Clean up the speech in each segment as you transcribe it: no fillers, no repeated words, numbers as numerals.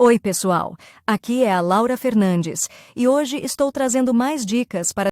Oi, pessoal! Aqui é a Laura Fernandes e hoje estou trazendo mais dicas para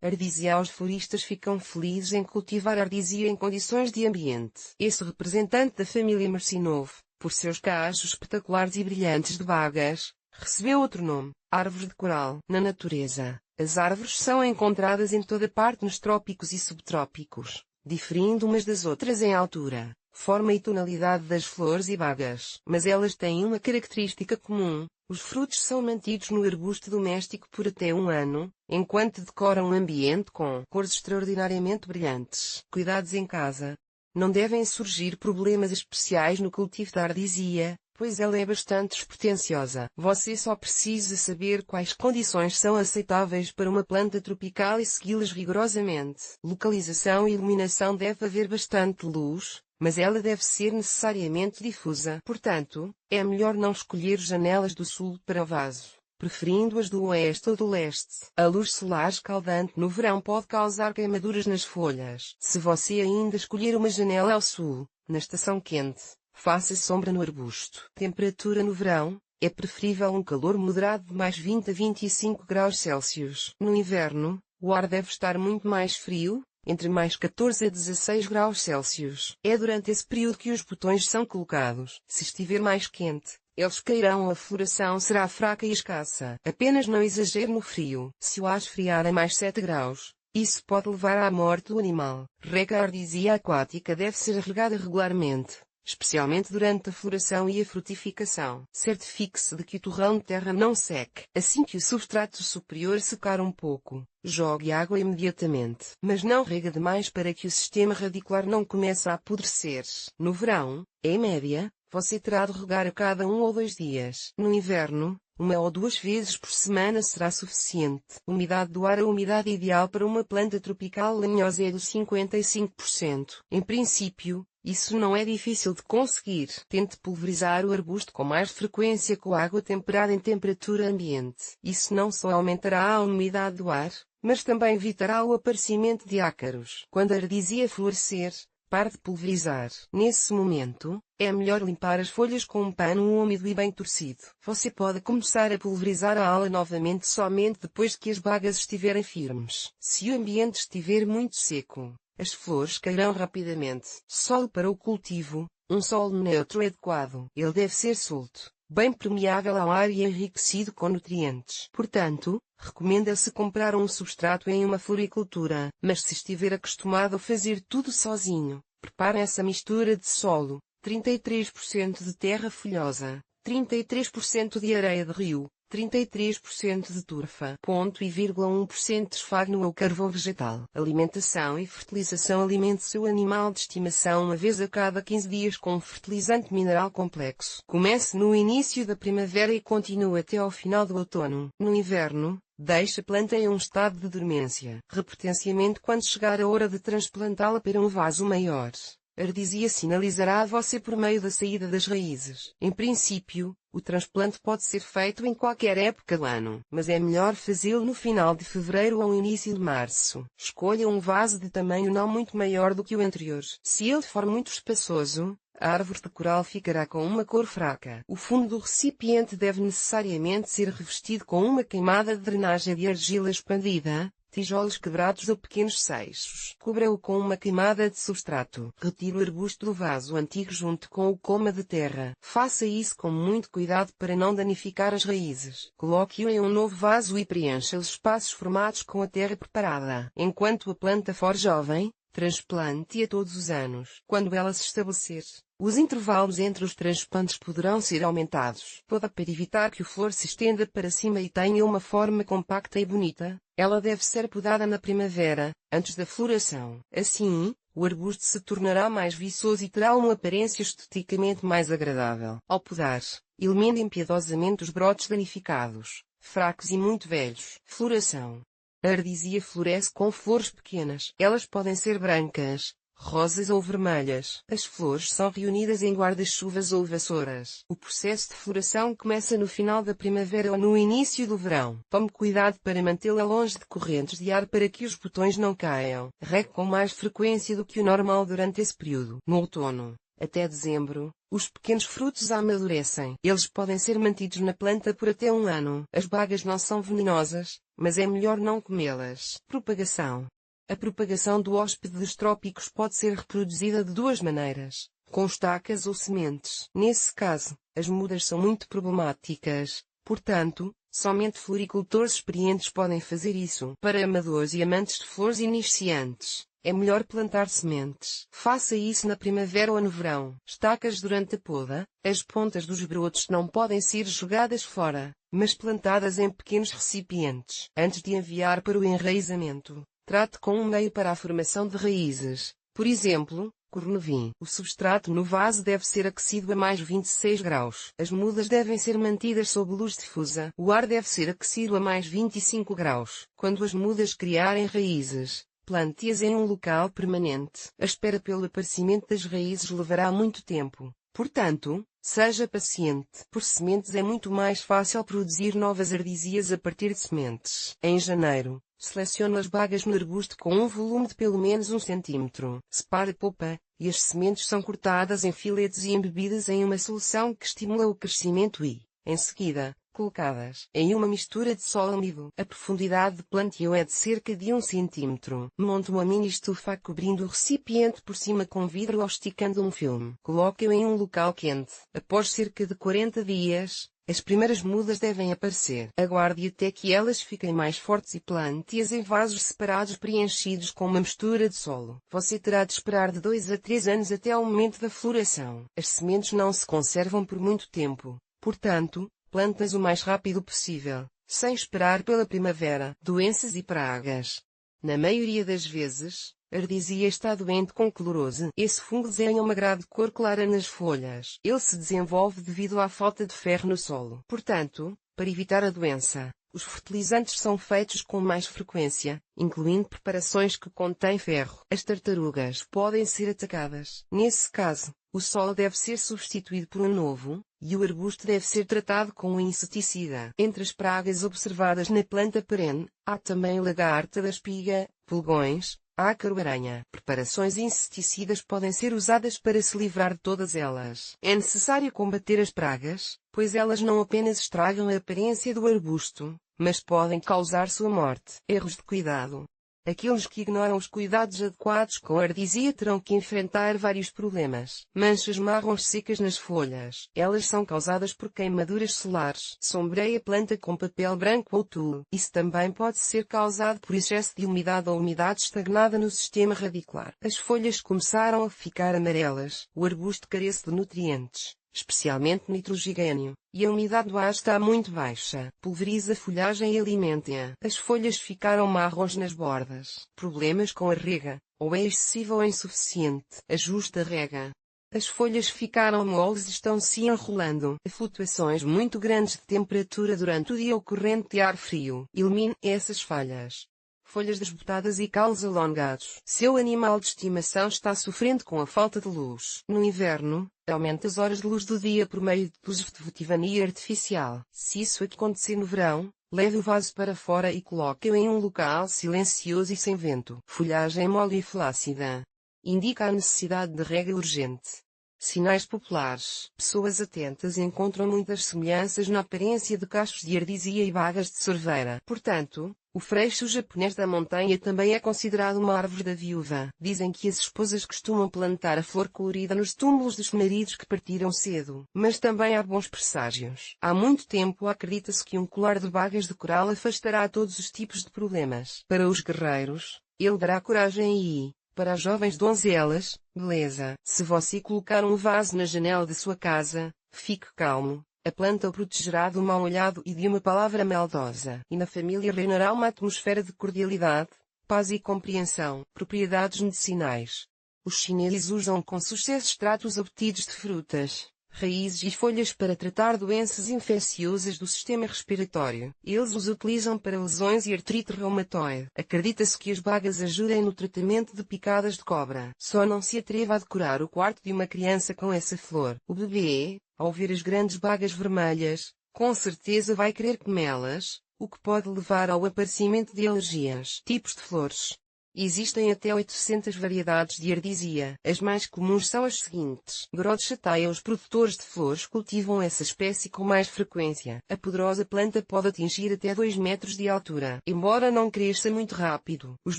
Ardisia. Os floristas ficam felizes em cultivar ardisia em condições de ambiente. Esse representante da família Marcinov, por seus cachos espetaculares e brilhantes de bagas, recebeu outro nome, árvore de coral. Na natureza, as árvores são encontradas em toda parte nos trópicos e subtrópicos, diferindo umas das outras em altura, forma e tonalidade das flores e bagas. Mas elas têm uma característica comum: os frutos são mantidos no arbusto doméstico por até um ano, enquanto decoram o ambiente com cores extraordinariamente brilhantes. Cuidados em casa. Não devem surgir problemas especiais no cultivo da ardisia, pois ela é bastante despretensiosa. Você só precisa saber quais condições são aceitáveis para uma planta tropical e segui-las rigorosamente. Localização e iluminação. Deve haver bastante luz, mas ela deve ser necessariamente difusa. Portanto, é melhor não escolher janelas do sul para o vaso, preferindo-as do oeste ou do leste. A luz solar escaldante no verão pode causar queimaduras nas folhas. Se você ainda escolher uma janela ao sul, na estação quente, faça sombra no arbusto. Temperatura no verão. É preferível um calor moderado de mais 20 a 25 graus Celsius. No inverno, o ar deve estar muito mais frio, entre mais 14 a 16 graus Celsius. É durante esse período que os botões são colocados. Se estiver mais quente, eles cairão, a floração será fraca e escassa. Apenas não exagere no frio. Se o ar esfriar a mais 7 graus, isso pode levar à morte do animal. Rega. A ardisia aquática deve ser regada regularmente, especialmente durante a floração e a frutificação. Certifique-se de que o torrão de terra não seque. Assim que o substrato superior secar um pouco, jogue água imediatamente. Mas não rega demais para que o sistema radicular não comece a apodrecer. No verão, em média, você terá de regar a cada 1 ou 2 dias. No inverno, 1 ou 2 vezes por semana será suficiente. Umidade do ar. A umidade ideal para uma planta tropical lenhosa é de 55%. Em princípio, isso não é difícil de conseguir. Tente pulverizar o arbusto com mais frequência com água temperada em temperatura ambiente. Isso não só aumentará a umidade do ar, mas também evitará o aparecimento de ácaros. Quando a ardisia florescer, pare de pulverizar. Nesse momento, é melhor limpar as folhas com um pano úmido e bem torcido. Você pode começar a pulverizar a ala novamente somente depois que as bagas estiverem firmes. Se o ambiente estiver muito seco, as flores cairão rapidamente. Solo para o cultivo. Um solo neutro é adequado. Ele deve ser solto, bem permeável ao ar e enriquecido com nutrientes. Portanto, recomenda-se comprar um substrato em uma floricultura. Mas se estiver acostumado a fazer tudo sozinho, prepare essa mistura de solo: 33% de terra folhosa, 33% de areia de rio, 33% de turfa, 1% de esfagno ou carvão vegetal. Alimentação e fertilização. Alimente seu animal de estimação uma vez a cada 15 dias com um fertilizante mineral complexo. Comece no início da primavera e continue até ao final do outono. No inverno, deixe a planta em um estado de dormência. Repotenciamento. Quando chegar a hora de transplantá-la para um vaso maior, a ardisia sinalizará a você por meio da saída das raízes. Em princípio, o transplante pode ser feito em qualquer época do ano, mas é melhor fazê-lo no final de fevereiro ou início de março. Escolha um vaso de tamanho não muito maior do que o anterior. Se ele for muito espaçoso, a árvore de coral ficará com uma cor fraca. O fundo do recipiente deve necessariamente ser revestido com uma camada de drenagem de argila expandida, tijolos quebrados ou pequenos seixos. Cubra-o com uma camada de substrato. Retire o arbusto do vaso antigo junto com o coma de terra. Faça isso com muito cuidado para não danificar as raízes. Coloque-o em um novo vaso e preencha os espaços formados com a terra preparada. Enquanto a planta for jovem, transplante-a todos os anos. Quando ela se estabelecer, os intervalos entre os transplantes poderão ser aumentados. Para evitar que o flor se estenda para cima e tenha uma forma compacta e bonita, ela deve ser podada na primavera, antes da floração. Assim, o arbusto se tornará mais viçoso e terá uma aparência esteticamente mais agradável. Ao podar, elimine piedosamente os brotes danificados, fracos e muito velhos. Floração. A ardisia floresce com flores pequenas. Elas podem ser brancas, rosas ou vermelhas. As flores são reunidas em guarda-chuvas ou vassouras. O processo de floração começa no final da primavera ou no início do verão. Tome cuidado para mantê-la longe de correntes de ar para que os botões não caiam. Regue com mais frequência do que o normal durante esse período. No outono, até dezembro, os pequenos frutos amadurecem. Eles podem ser mantidos na planta por até um ano. As bagas não são venenosas, mas é melhor não comê-las. Propagação. A propagação do hóspede dos trópicos pode ser reproduzida de duas maneiras, com estacas ou sementes. Nesse caso, as mudas são muito problemáticas, portanto, somente floricultores experientes podem fazer isso. Para amadores e amantes de flores iniciantes, é melhor plantar sementes. Faça isso na primavera ou no verão. Estacas durante a poda. As pontas dos brotos não podem ser jogadas fora, mas plantadas em pequenos recipientes. Antes de enviar para o enraizamento, trate com um meio para a formação de raízes. Por exemplo, Cornevin. O substrato no vaso deve ser aquecido a mais 26 graus. As mudas devem ser mantidas sob luz difusa. O ar deve ser aquecido a mais 25 graus. Quando as mudas criarem raízes, plante-as em um local permanente. A espera pelo aparecimento das raízes levará muito tempo. Portanto, seja paciente. Por sementes é muito mais fácil produzir novas ardísias a partir de sementes. Em janeiro, selecione as bagas no arbusto com um volume de pelo menos 1 cm. Separe a polpa, e as sementes são cortadas em filetes e embebidas em uma solução que estimula o crescimento e, em seguida, colocadas em uma mistura de solo úmido. A profundidade de plantio é de cerca de 1 cm. Monte uma mini estufa cobrindo o recipiente por cima com vidro ou esticando um filme. Coloque-o em um local quente. Após cerca de 40 dias, as primeiras mudas devem aparecer. Aguarde até que elas fiquem mais fortes e plante-as em vasos separados preenchidos com uma mistura de solo. Você terá de esperar de 2 a 3 anos até ao momento da floração. As sementes não se conservam por muito tempo. Portanto, plante-as o mais rápido possível, sem esperar pela primavera. Doenças e pragas. Na maioria das vezes, a ardísia está doente com clorose. Esse fungo desenha uma grade de cor clara nas folhas. Ele se desenvolve devido à falta de ferro no solo. Portanto, para evitar a doença, os fertilizantes são feitos com mais frequência, incluindo preparações que contêm ferro. As tartarugas podem ser atacadas. Nesse caso, o solo deve ser substituído por um novo, e o arbusto deve ser tratado com um inseticida. Entre as pragas observadas na planta perene, há também lagarta da espiga, pulgões, ácaro-aranha. Preparações inseticidas podem ser usadas para se livrar de todas elas. É necessário combater as pragas, pois elas não apenas estragam a aparência do arbusto, mas podem causar sua morte. Erros de cuidado. Aqueles que ignoram os cuidados adequados com a ardísia terão que enfrentar vários problemas. Manchas marrons secas nas folhas. Elas são causadas por queimaduras solares. Sombreie a planta com papel branco ou tule. Isso também pode ser causado por excesso de umidade ou umidade estagnada no sistema radicular. As folhas começaram a ficar amarelas. O arbusto carece de nutrientes, especialmente nitrogênio, e a umidade do ar está muito baixa. Pulverize a folhagem e alimente-a. As folhas ficaram marrons nas bordas. Problemas com a rega, ou é excessiva ou insuficiente. Ajuste a rega. As folhas ficaram moles e estão se enrolando. Flutuações muito grandes de temperatura durante o dia ou corrente de ar frio. Elimine essas falhas. Folhas desbotadas e calos alongados. Seu animal de estimação está sofrendo com a falta de luz. No inverno, aumente as horas de luz do dia por meio de luz de vetivania artificial. Se isso acontecer no verão, leve o vaso para fora e coloque-o em um local silencioso e sem vento. Folhagem mole e flácida. Indica a necessidade de rega urgente. Sinais populares. Pessoas atentas encontram muitas semelhanças na aparência de cachos de ardísia e bagas de sorveira. Portanto, o freixo japonês da montanha também é considerado uma árvore da viúva. Dizem que as esposas costumam plantar a flor colorida nos túmulos dos maridos que partiram cedo. Mas também há bons presságios. Há muito tempo acredita-se que um colar de bagas de coral afastará todos os tipos de problemas. Para os guerreiros, ele dará coragem e, para as jovens donzelas, beleza. Se você colocar um vaso na janela de sua casa, fique calmo. A planta o protegerá do mal-olhado e de uma palavra maldosa. E na família reinará uma atmosfera de cordialidade, paz e compreensão. Propriedades medicinais. Os chineses usam com sucesso extratos obtidos de frutas, raízes e folhas para tratar doenças infecciosas do sistema respiratório. Eles os utilizam para lesões e artrite reumatoide. Acredita-se que as bagas ajudem no tratamento de picadas de cobra. Só não se atreva a decorar o quarto de uma criança com essa flor. O bebê, ao ver as grandes bagas vermelhas, com certeza vai querer comê-las, o que pode levar ao aparecimento de alergias. Tipos de flores. Existem até 800 variedades de ardisia. As mais comuns são as seguintes. Broadchateia. Os produtores de flores cultivam essa espécie com mais frequência. A poderosa planta pode atingir até 2 metros de altura. Embora não cresça muito rápido, os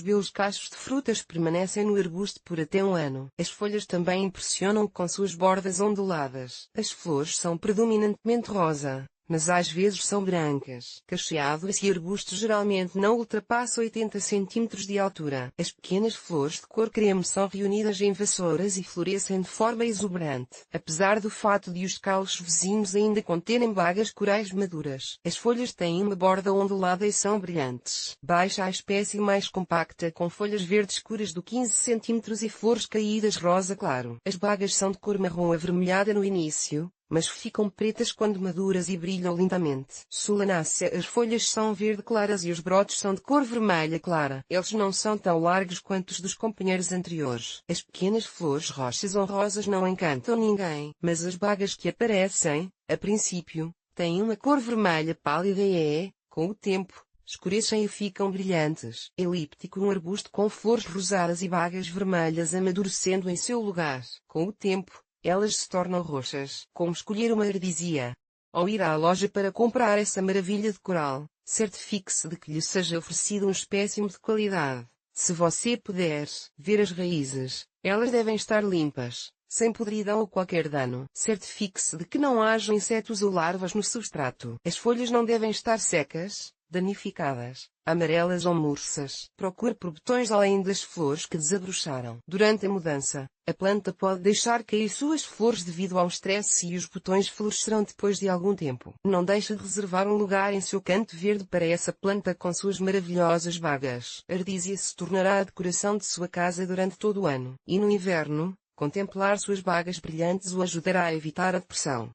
belos cachos de frutas permanecem no arbusto por até um ano. As folhas também impressionam com suas bordas onduladas. As flores são predominantemente rosa, mas às vezes são brancas. Cacheado. Esse arbusto geralmente não ultrapassa 80 cm de altura. As pequenas flores de cor creme são reunidas em vassouras e florescem de forma exuberante. Apesar do fato de os caules vizinhos ainda conterem bagas corais maduras, as folhas têm uma borda ondulada e são brilhantes. Baixa. A espécie mais compacta com folhas verdes escuras do 15 cm e flores caídas rosa claro. As bagas são de cor marrom avermelhada no início, mas ficam pretas quando maduras e brilham lindamente. Solanácea. As folhas são verde claras e os brotos são de cor vermelha clara. Eles não são tão largos quanto os dos companheiros anteriores. As pequenas flores roxas ou rosas não encantam ninguém, mas as bagas que aparecem, a princípio, têm uma cor vermelha pálida e, com o tempo, escurecem e ficam brilhantes. Elíptico. Um arbusto com flores rosadas e bagas vermelhas amadurecendo em seu lugar. Com o tempo, elas se tornam roxas. Como escolher uma ardisia? Ao ir à loja para comprar essa maravilha de coral, certifique-se de que lhe seja oferecido um espécime de qualidade. Se você puder ver as raízes, elas devem estar limpas, sem podridão ou qualquer dano. Certifique-se de que não haja insetos ou larvas no substrato. As folhas não devem estar secas, danificadas, amarelas ou murchas. Procure por botões além das flores que desabrocharam. Durante a mudança, a planta pode deixar cair suas flores devido ao estresse e os botões florescerão depois de algum tempo. Não deixe de reservar um lugar em seu canto verde para essa planta com suas maravilhosas bagas. A ardisia se tornará a decoração de sua casa durante todo o ano. E no inverno, contemplar suas bagas brilhantes o ajudará a evitar a depressão.